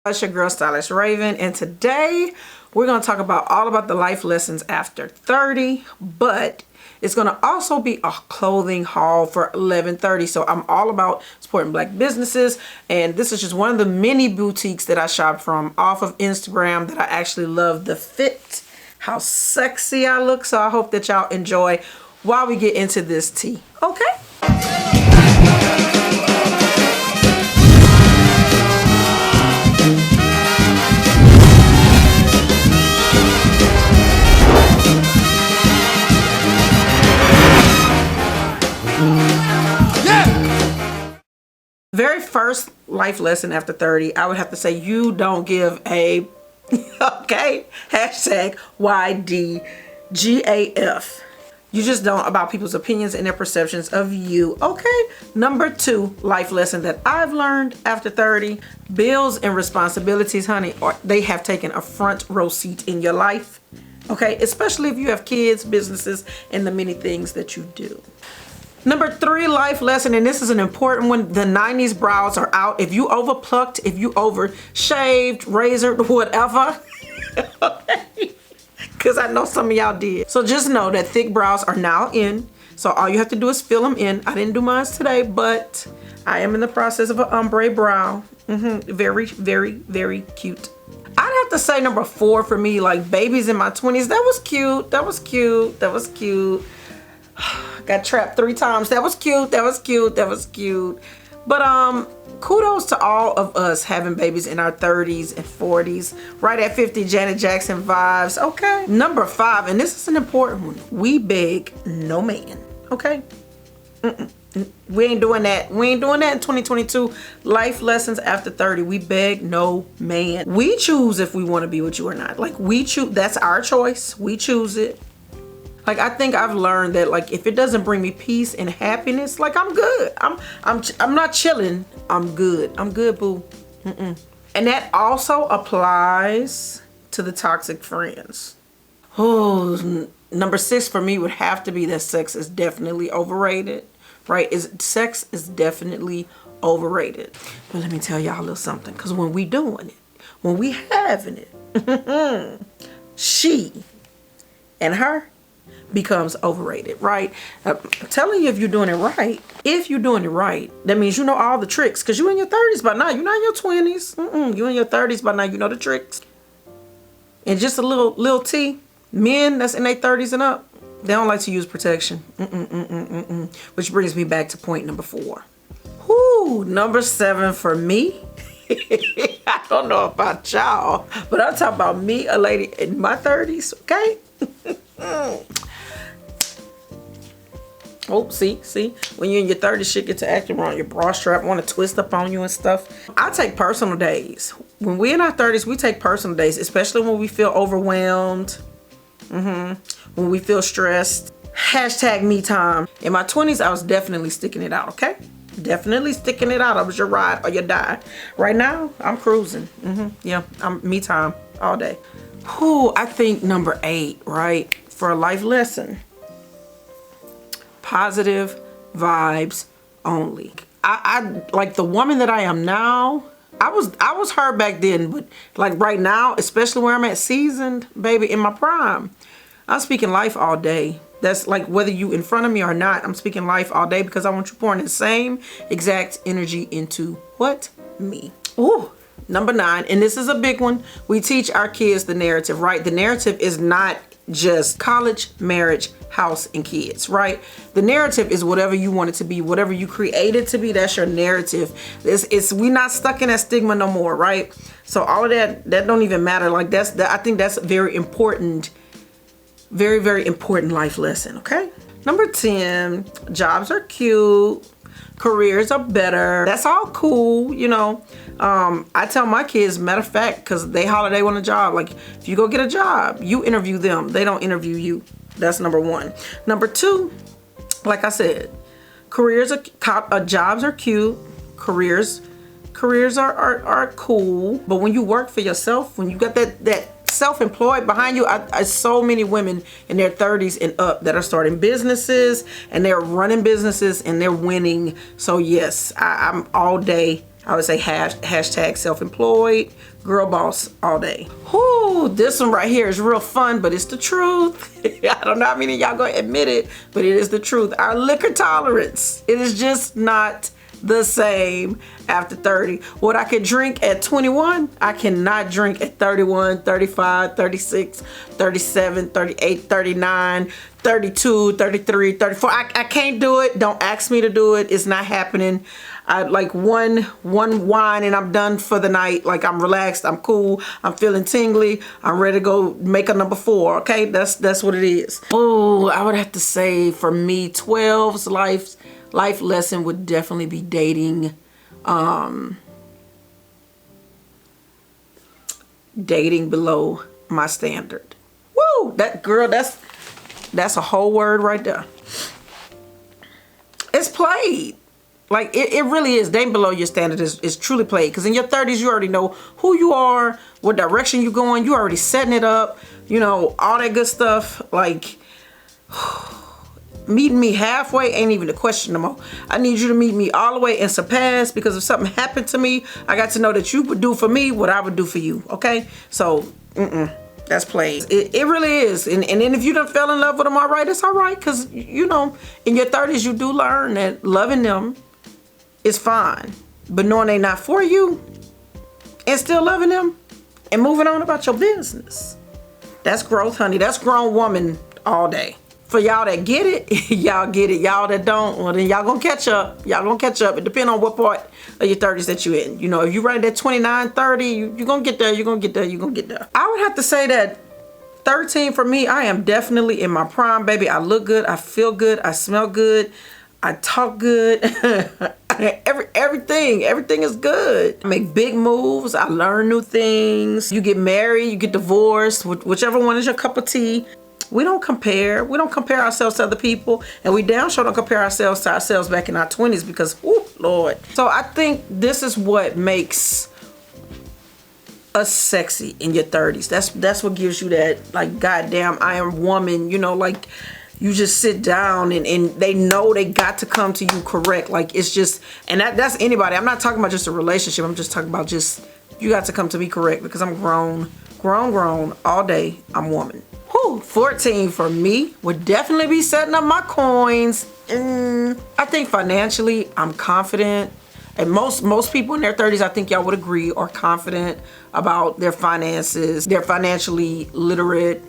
It's your girl Stylist Raven, and today we're going to talk about all about the life lessons after 30, but it's going to also be a clothing haul for Elevynthirty. So I'm all about supporting black businesses, and this is just one of the many boutiques that I shop from off of Instagram that I actually love the fit, how sexy I look. So I hope that y'all enjoy while we get into this tea. Okay? Very first life lesson after 30, I would have to say you don't give a, okay, hashtag YDGAF. You just don't about people's opinions and their perceptions of you, okay? Number 2 life lesson that I've learned after 30, bills and responsibilities, honey, they have taken a front row seat in your life, okay? Especially if you have kids, businesses, and the many things that you do. Number 3 life lesson, and this is an important one, the 90s brows are out. If you over plucked, if you over shaved, razored, whatever, okay? Because I know some of y'all did. So just know that thick brows are now in. So all you have to do is fill them in. I didn't do mine today, but I am in the process of an ombre brow. Very, very, very cute. I'd have to say number 4 for me, like babies in my 20s. That was cute. That was cute. That was cute. Got trapped 3 times. That was cute. That was cute. That was cute. But kudos to all of us having babies in our 30s and 40s. Right at 50, Janet Jackson vibes. Okay. Number 5, and this is an important one. We beg no man. Okay. We ain't doing that. We ain't doing that in 2022. Life lessons after 30. We beg no man. We choose if we want to be with you or not. Like we choose. That's our choice. We choose it. Like I think I've learned that like if it doesn't bring me peace and happiness, like I'm good. I'm not chilling. I'm good. I'm good, boo. And that also applies to the toxic friends. Oh, number 6 for me would have to be that sex is definitely overrated, right? Sex is definitely overrated. But let me tell y'all a little something, because when we doing it, when we having it, she and her becomes overrated, right? I'm telling you, if you're doing it right, that means you know all the tricks, because you're in your 30s by now. You're not in your 20s. You're in your 30s by now. You know the tricks. And just a little tea. Men that's in their 30s and up, they don't like to use protection. Which brings me back to point number 4. Whoo, number 7 for me. I don't know about y'all, but I'm talking about me, a lady in my 30s, okay? Oh, see, when you're in your 30s, shit gets to acting wrong. Your bra strap want to twist up on you and stuff. I take personal days. When we're in our 30s, we take personal days, especially when we feel overwhelmed, when we feel stressed. Hashtag me time. In my 20s, I was definitely sticking it out, okay? Definitely sticking it out. I was your ride or your die. Right now, I'm cruising. Yeah, I'm me time all day. Whew, I think number 8, right, for a life lesson. Positive vibes only. I like the woman that I am now. I was her back then, but like right now, especially where I'm at, seasoned, baby, in my prime, I'm speaking life all day. That's like whether you in front of me or not, I'm speaking life all day because I want you pouring the same exact energy into what? Me. Ooh. Number 9, and this is a big one. We teach our kids the narrative, right? The narrative is not just college, marriage, house, and kids, right? The narrative is whatever you want it to be, whatever you create it to be. That's your narrative. We not stuck in that stigma no more, right? So all of that don't even matter. Like I think that's a very important, very, very important life lesson. Okay. Number 10, jobs are cute. Careers are better. That's all cool, you know. I tell my kids, matter of fact, because they holler they want a job. Like, if you go get a job, you interview them. They don't interview you. That's number 1. Number 2, like I said, jobs are cute. Careers are cool. But when you work for yourself, when you got that self-employed behind you, I so many women in their 30s and up that are starting businesses and they're running businesses and they're winning. So yes, I'm all day I would say hashtag self-employed, girl boss all day. Whoo, this one right here is real fun, but it's the truth. I don't know how many of y'all gonna admit it, but it is the truth. Our liquor tolerance, it is just not the same after 30. What I could drink at 21, I cannot drink at 31, 35, 36, 37, 38, 39, 32, 33, 34. I can't do it. Don't ask me to do it. It's not happening. I like one wine and I'm done for the night. Like, I'm relaxed, I'm cool, I'm feeling tingly, I'm ready to go make a number 4. Okay, that's what it is. Oh, I would have to say for me, 12's life lesson would definitely be dating. Dating below my standard. Woo! That girl, that's a whole word right there. It's played. Like, it really is. Dating below your standard is truly played. Because in your 30s, you already know who you are, what direction you're going. You already setting it up. You know, all that good stuff. Like, meeting me halfway ain't even a question no more. I need you to meet me all the way and surpass, because if something happened to me, I got to know that you would do for me what I would do for you. Okay? So, that's played. It really is. And then if you done fell in love with them alright, it's alright. Because, you know, in your 30s, you do learn that loving them is fine. But knowing they not for you and still loving them and moving on about your business, that's growth, honey. That's grown woman all day. For y'all that get it, y'all get it. Y'all that don't, well, then y'all gonna catch up. Y'all gonna catch up. It depends on what part of your 30s that you in. You know, if you right at 29, 30, you're gonna get there, you're gonna get there, you're gonna get there. I would have to say that 13 for me, I am definitely in my prime, baby. I look good, I feel good, I smell good, I talk good. Everything is good. I make big moves, I learn new things. You get married, you get divorced, whichever one is your cup of tea. We don't compare. We don't compare ourselves to other people. And we damn sure don't compare ourselves to ourselves back in our 20s because, oh, Lord. So I think this is what makes us sexy in your 30s. That's what gives you that, like, goddamn, I am woman. You know, like, you just sit down and they know they got to come to you correct. Like, it's just, and that's anybody. I'm not talking about just a relationship. I'm just talking about just, you got to come to me correct because I'm grown all day. I'm woman. 14 for me would definitely be setting up my coins. I think financially, I'm confident. And most people in their 30s, I think y'all would agree, are confident about their finances. They're financially literate.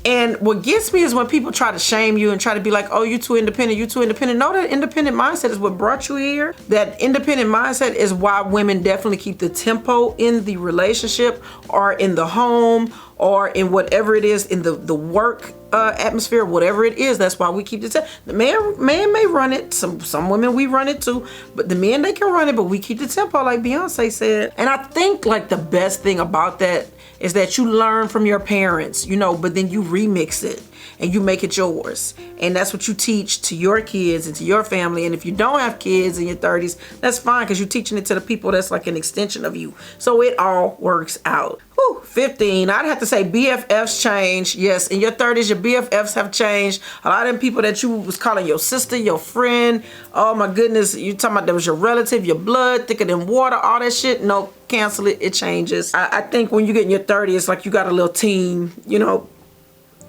And what gets me is when people try to shame you and try to be like, oh, you too independent, you too independent. No, that independent mindset is what brought you here. That independent mindset is why women definitely keep the tempo in the relationship or in the home or in whatever it is, in the work atmosphere, whatever it is. That's why we keep the tempo. The man may run it. Some women, we run it too. But the men, they can run it, but we keep the tempo like Beyonce said. And I think like the best thing about that is that you learn from your parents, you know, but then you remix it and you make it yours. And that's what you teach to your kids and to your family. And if you don't have kids in your 30s, that's fine because you're teaching it to the people that's like an extension of you. So it all works out. 15, I'd have to say BFFs change. Yes, in your 30s, your BFFs have changed. A lot of them people that you was calling your sister, your friend, oh my goodness, you talking about that was your relative, your blood, thicker than water, all that shit. No, cancel it. It changes. I think when you get in your 30s, it's like you got a little team, you know,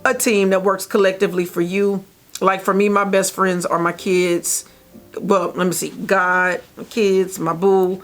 a team that works collectively for you. Like for me, my best friends are my kids. Well, let me see, God, my kids, my boo.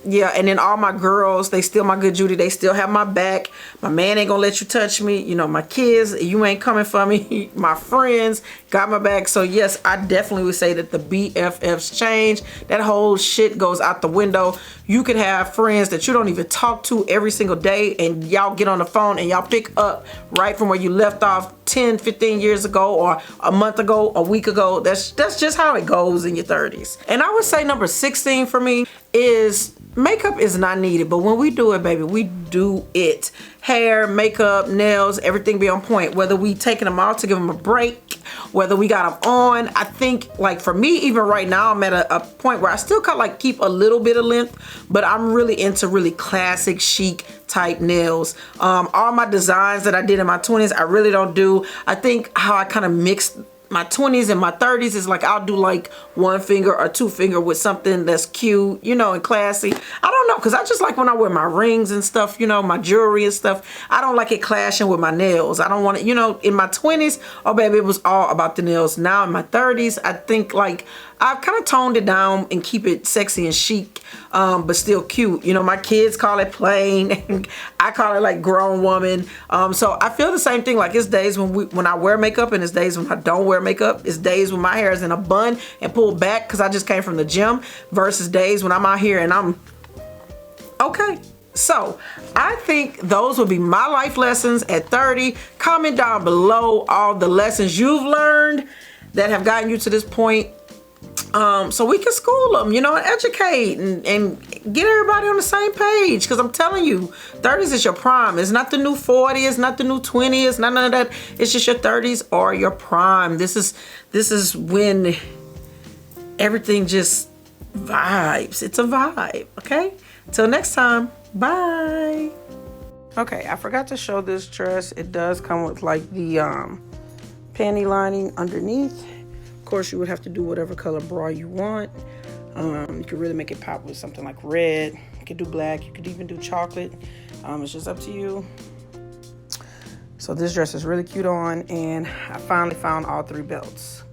Yeah, and then all my girls, they still my good Judy. They still have my back. My man ain't gonna let you touch me. You know, my kids, you ain't coming for me. My friends got my back. So yes, I definitely would say that the BFFs change. That whole shit goes out the window. You could have friends that you don't even talk to every single day and y'all get on the phone and y'all pick up right from where you left off 10, 15 years ago or a month ago, a week ago. That's just how it goes in your 30s. And I would say number 16 for me is makeup is not needed, but when we do it, baby, we do it. Hair, makeup, nails, everything be on point. Whether we taking them out to give them a break, whether we got them on. I think like for me, even right now, I'm at a point where I still kind of like keep a little bit of length, but I'm really into really classic chic type nails. All my designs that I did in my 20s, I really don't do. I think how I kind of mixed my 20s and my 30s is like I'll do like one finger or two finger with something that's cute, you know, and classy. I don't know, because I just like when I wear my rings and stuff, you know, my jewelry and stuff. I don't like it clashing with my nails. I don't want it, you know. In my 20s, oh baby, it was all about the nails. Now in my 30s, I think like I've kind of toned it down and keep it sexy and chic, but still cute. You know, my kids call it plain and I call it like grown woman. So I feel the same thing. Like it's days when I wear makeup and it's days when I don't wear makeup. It's days when my hair is in a bun and pulled back because I just came from the gym versus days when I'm out here and I'm okay. So I think those would be my life lessons at 30. Comment down below all the lessons you've learned that have gotten you to this point. So we can school them, you know, and educate and get everybody on the same page. Because I'm telling you, 30s is your prime. It's not the new 40. It's not the new 20. It's not none of that. It's just your 30s or your prime. This is when everything just vibes. It's a vibe. Okay. Till next time. Bye. Okay, I forgot to show this dress. It does come with like the panty lining underneath. Of course, you would have to do whatever color bra you want. You could really make it pop with something like red. You could do black. You could even do chocolate. It's just up to you. So this dress is really cute on, and I finally found all 3 belts.